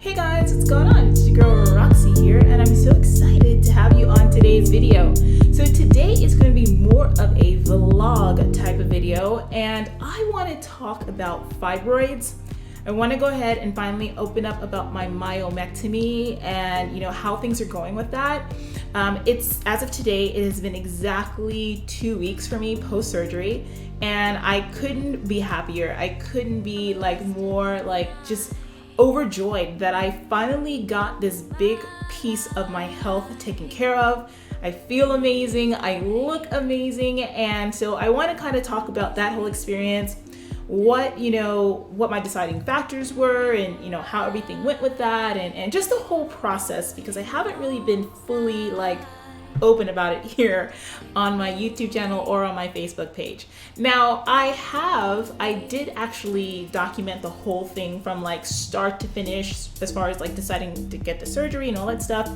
Hey guys, what's going on? It's your girl Roxy here, and I'm so excited to have you on today's video. So today is going to be more of a vlog type of video, and I want to talk about fibroids. I want to go ahead and finally open up about my myomectomy and how things are going with that. It's as of today, it has been exactly 2 weeks for me post-surgery, and I couldn't be happier. I couldn't be more just overjoyed that I finally got this big piece of my health taken care of. I feel amazing, I look amazing, and so I want to kind of talk about that whole experience, what my deciding factors were, and how everything went with that, and just the whole process, because I haven't really been fully open about it here on my YouTube channel or on my Facebook page. Now I did actually document the whole thing from start to finish, as far as deciding to get the surgery and all that stuff,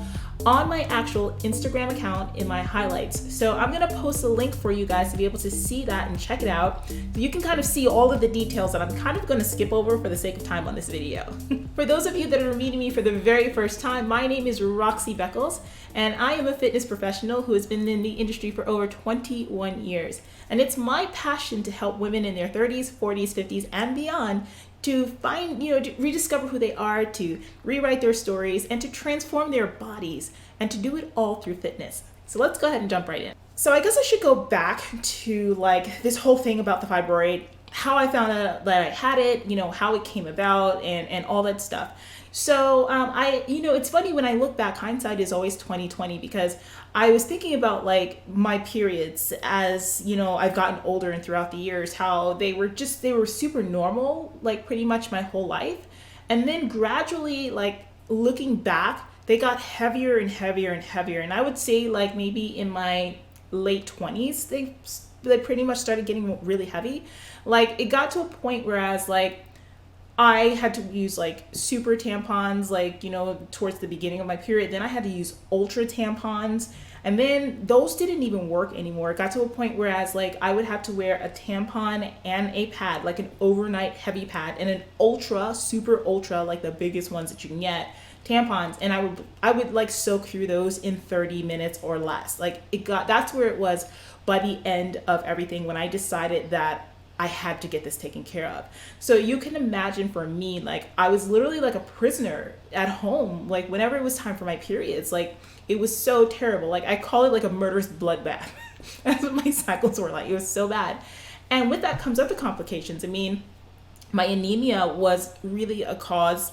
on my actual Instagram account in my highlights. So I'm gonna post a link for you guys to be able to see that and check it out. You can kind of see all of the details that I'm kind of gonna skip over for the sake of time on this video. For those of you that are meeting me for the very first time, my name is Roxy Beckles, and I am a fitness professional who has been in the industry for over 21 years. And it's my passion to help women in their 30s, 40s, 50s, and beyond to find, to rediscover who they are, to rewrite their stories, and to transform their bodies, and to do it all through fitness. So let's go ahead and jump right in. So I guess I should go back to this whole thing about the fibroid, how I found out that I had it, how it came about, and all that stuff. So it's funny when I look back, hindsight is always 20/20, because I was thinking about my periods as, I've gotten older and throughout the years, how they were super normal, pretty much my whole life. And then gradually, looking back, they got heavier and heavier and heavier. And I would say maybe in my late 20s, they pretty much started getting really heavy. It got to a point whereas I had to use super tampons, towards the beginning of my period. Then I had to use ultra tampons. And then those didn't even work anymore. It got to a point whereas I would have to wear a tampon and a pad, an overnight heavy pad, and an super ultra, the biggest ones that you can get, tampons. And I would soak through those in 30 minutes or less. That's where it was by the end of everything, when I decided that I had to get this taken care of. So you can imagine, for me, I was literally a prisoner at home, whenever it was time for my periods. It was so terrible. I call it a murderous bloodbath. That's what my cycles were like. It was so bad. And with that comes other complications. I mean, my anemia was really a cause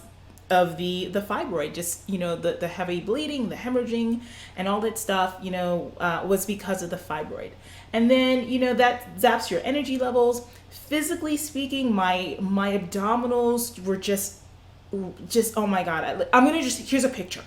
of the fibroid, just the heavy bleeding, the hemorrhaging, and all that stuff was because of the fibroid. And then that zaps your energy levels. Physically speaking, my abdominals were just oh my god. Here's a picture.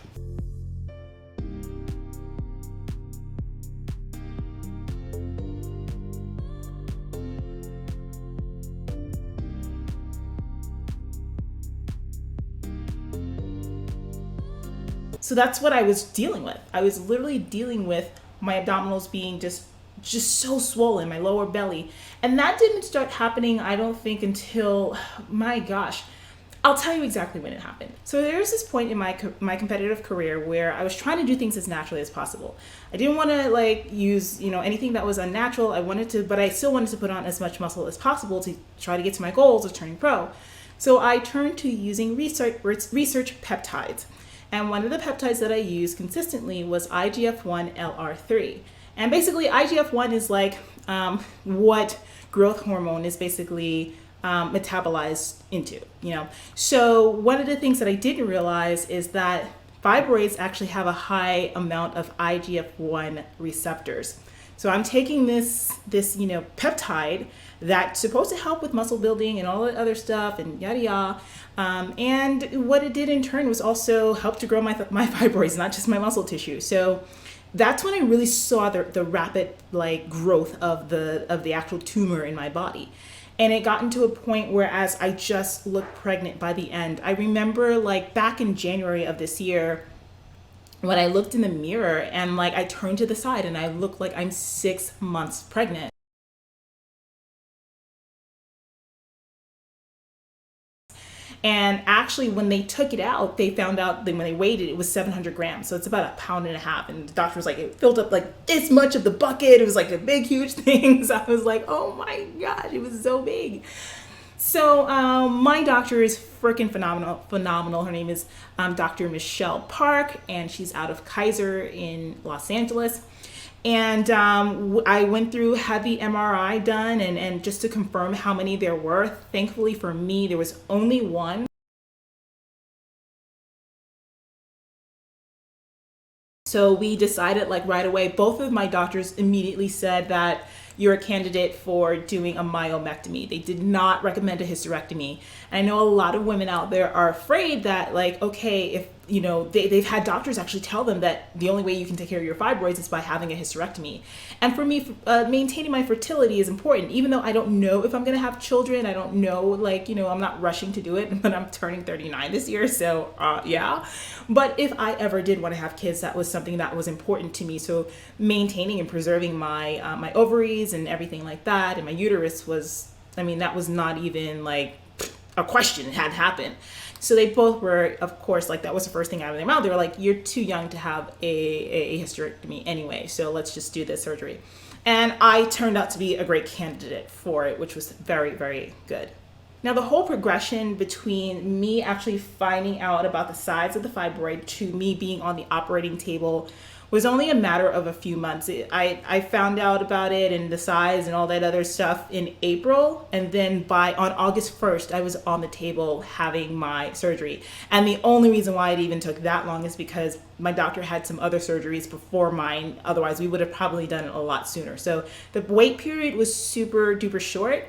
So that's what I was dealing with. I was literally dealing with my abdominals being just so swollen, my lower belly. And that didn't start happening, I don't think, until, my gosh, I'll tell you exactly when it happened. So there's this point in my competitive career where I was trying to do things as naturally as possible. I didn't want to use anything that was unnatural. But I still wanted to put on as much muscle as possible to try to get to my goals of turning pro. So I turned to using research peptides. And one of the peptides that I used consistently was IGF-1 LR3. And basically IGF-1 is what growth hormone is basically metabolized into, So one of the things that I didn't realize is that fibroids actually have a high amount of IGF-1 receptors. So I'm taking this peptide that's supposed to help with muscle building and all the other stuff and yada yada. And what it did in turn was also help to grow my fibroids, not just my muscle tissue. So that's when I really saw the rapid growth of the actual tumor in my body. And it got into a point where as I just looked pregnant by the end. I remember back in January of this year, when I looked in the mirror and I turned to the side and I looked like I'm 6 months pregnant. And actually, when they took it out, they found out that when they weighed it, it was 700 grams. So it's about 1.5 pounds. And the doctor was like, it filled up like this much of the bucket. It was like a big, huge thing. So I was like, oh my gosh, it was so big. So my doctor is freaking phenomenal. Her name is Dr. Michelle Park, and she's out of Kaiser in Los Angeles. And I went through, had the MRI done, and just to confirm how many there were. Thankfully for me, there was only one. So we decided like right away, both of my doctors immediately said that you're a candidate for doing a myomectomy. They did not recommend a hysterectomy. And I know a lot of women out there are afraid that like, okay, if you know, they've had doctors actually tell them that the only way you can take care of your fibroids is by having a hysterectomy. And for me, maintaining my fertility is important. Even though I don't know if I'm going to have children, I don't know, like, you know, I'm not rushing to do it, but I'm turning 39 this year. So yeah. But if I ever did want to have kids, that was something that was important to me. So maintaining and preserving my my ovaries and everything like that, and my uterus was, I mean, that was not even like a question. It had happened. So they both were, of course, like that was the first thing out of their mouth. They were like, you're too young to have a hysterectomy anyway, so let's just do this surgery. And I turned out to be a great candidate for it, which was very, very good. Now, the whole progression between me actually finding out about the size of the fibroid to me being on the operating table was only a matter of a few months. I found out about it and the size and all that other stuff in April. And then on August 1st, I was on the table having my surgery. And the only reason why it even took that long is because my doctor had some other surgeries before mine. Otherwise, we would have probably done it a lot sooner. So the wait period was super duper short.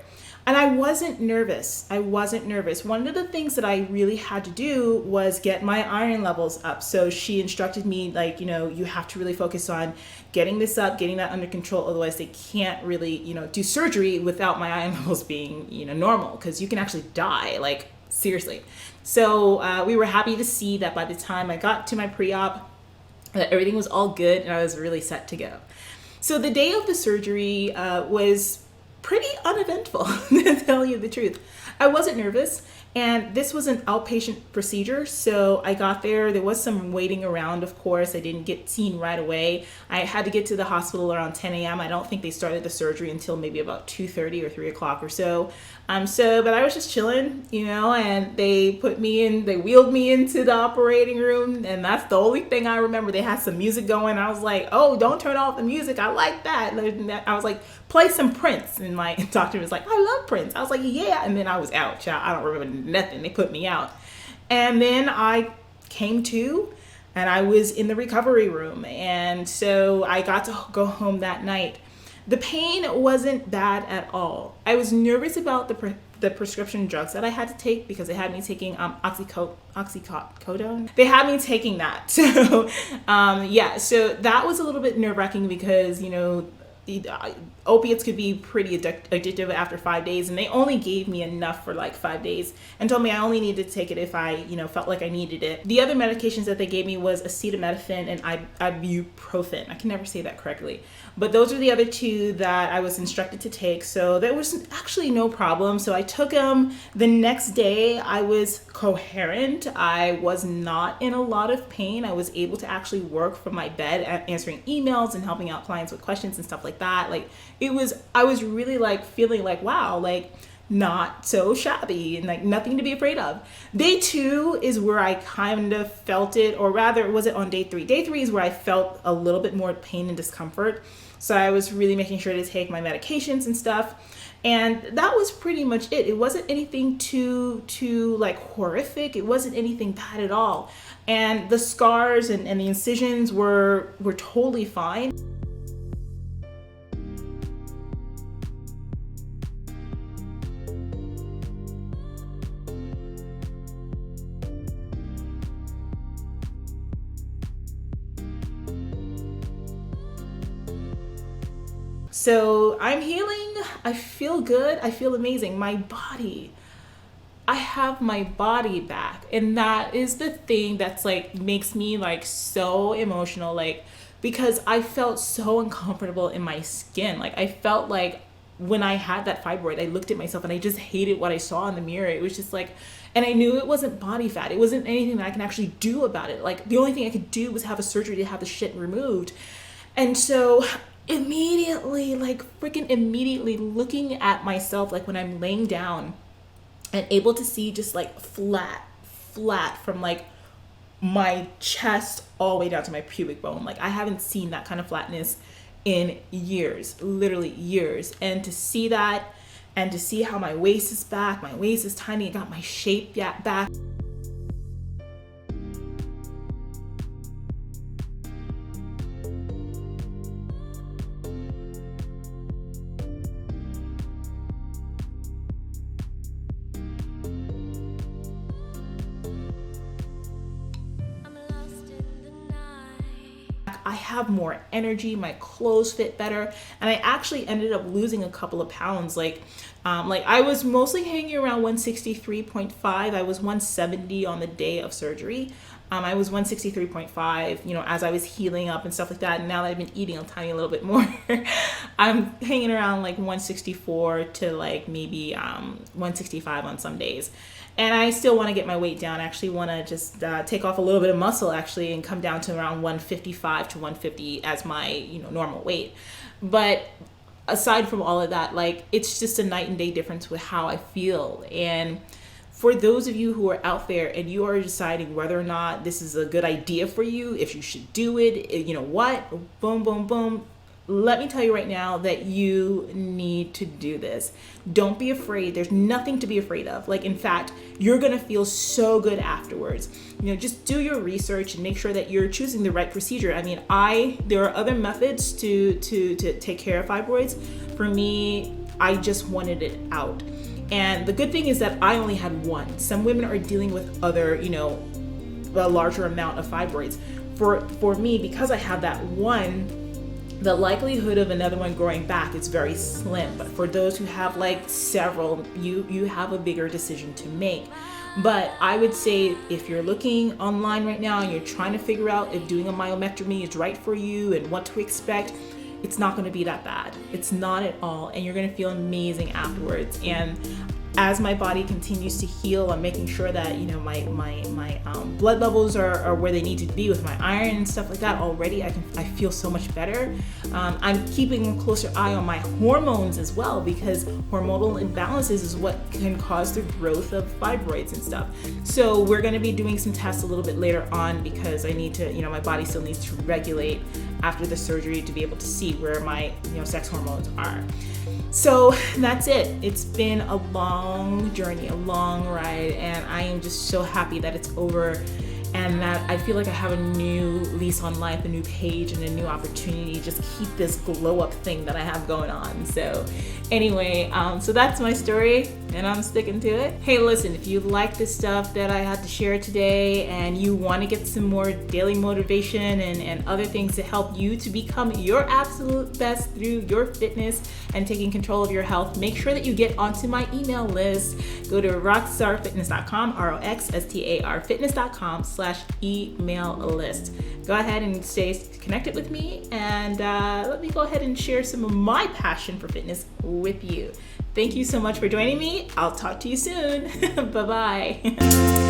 And I wasn't nervous. One of the things that I really had to do was get my iron levels up. So she instructed me, like, you know, you have to really focus on getting this up, getting that under control. Otherwise, they can't really, you know, do surgery without my iron levels being, you know, normal, because you can actually die, like, seriously. So we were happy to see that by the time I got to my pre-op, that everything was all good and I was really set to go. So the day of the surgery was pretty uneventful, to tell you the truth. I wasn't nervous, and this was an outpatient procedure, so I got there. There was some waiting around, of course. I didn't get seen right away. I had to get to the hospital around 10 a.m. I don't think they started the surgery until maybe about 2:30 or 3 o'clock or so. But I was just chilling, you know, and they wheeled me into the operating room, and that's the only thing I remember. They had some music going. I was like, oh, don't turn off the music. I like that. I was like, play some Prince. And my doctor was like, I love Prince. I was like, yeah. And then I was out, child. I don't remember nothing. They put me out. And then I came to, and I was in the recovery room. And so I got to go home that night. The pain wasn't bad at all. I was nervous about the prescription drugs that I had to take, because they had me taking oxycodone. They had me taking that. So so that was a little bit nerve-wracking, because, you know, opiates could be pretty addictive after 5 days, and they only gave me enough for like 5 days and told me I only needed to take it if I, you know, felt like I needed it. The other medications that they gave me was acetaminophen and ibuprofen. I can never say that correctly, but those are the other two that I was instructed to take. So there was actually no problem. So I took them. The next day I was coherent. I was not in a lot of pain. I was able to actually work from my bed, answering emails and helping out clients with questions and stuff like that. Like, I was really like feeling like, wow, like not so shabby and like nothing to be afraid of. Day 2 is where I kind of felt it, or rather, was it on day 3? Day 3 is where I felt a little bit more pain and discomfort. So I was really making sure to take my medications and stuff. And that was pretty much it. It wasn't anything too like horrific. It wasn't anything bad at all. And the scars and the incisions were totally fine. So I'm healing. I feel good. I feel amazing. I have my body back. And that is the thing that's like makes me like so emotional, like, because I felt so uncomfortable in my skin. Like, I felt like when I had that fibroid, I looked at myself and I just hated what I saw in the mirror. It was just like, And I knew it wasn't body fat. It wasn't anything that I can actually do about it. Like, the only thing I could do was have a surgery to have the shit removed. And so immediately, like freaking immediately, looking at myself, like when I'm laying down and able to see just like flat from like my chest all the way down to my pubic bone. Like, I haven't seen that kind of flatness in years, literally years. And to see that, and to see how my waist is back, my waist is tiny, I got my shape back. I have more energy, my clothes fit better, and I actually ended up losing a couple of pounds. Like I was mostly hanging around 163.5. I was 170 on the day of surgery. I was 163.5, you know, as I was healing up and stuff like that. And now that I've been eating a tiny little bit more, I'm hanging around like 164 to like maybe 165 on some days. And I still want to get my weight down. I actually want to just take off a little bit of muscle actually and come down to around 155 to 150 as my, you know, normal weight. But aside from all of that, like, it's just a night and day difference with how I feel. And for those of you who are out there and you are deciding whether or not this is a good idea for you, if you should do it, you know what, boom, boom, boom. Let me tell you right now that you need to do this. Don't be afraid. There's nothing to be afraid of. Like, in fact, you're going to feel so good afterwards. You know, just do your research and make sure that you're choosing the right procedure. I mean, there are other methods to take care of fibroids. For me, I just wanted it out. And the good thing is that I only had one. Some women are dealing with other, you know, a larger amount of fibroids. For me, because I have that one, the likelihood of another one growing back is very slim. But for those who have like several, you have a bigger decision to make. But I would say if you're looking online right now and you're trying to figure out if doing a myomectomy is right for you and what to expect, it's not going to be that bad. It's not at all. And you're going to feel amazing afterwards. And as my body continues to heal, I'm making sure that, you know, my blood levels are where they need to be with my iron and stuff like that. Already I feel so much better. I'm keeping a closer eye on my hormones as well, because hormonal imbalances is what can cause the growth of fibroids and stuff. So we're going to be doing some tests a little bit later on, because I need to, you know, my body still needs to regulate after the surgery to be able to see where my, you know, sex hormones are. So that's it. It's been a long journey, a long ride, and I am just so happy that it's over and that I feel like I have a new lease on life, a new page, and a new opportunity to just keep this glow up thing that I have going on. So anyway, so that's my story, and I'm sticking to it. Hey, listen, if you like this stuff that I had to share today and you want to get some more daily motivation and other things to help you to become your absolute best through your fitness and taking control of your health, make sure that you get onto my email list. Go to rockstarfitness.com, roxstarfitness.com/email list. Go ahead and stay connected with me, and let me go ahead and share some of my passion for fitness with you. Thank you so much for joining me. I'll talk to you soon. Bye-bye.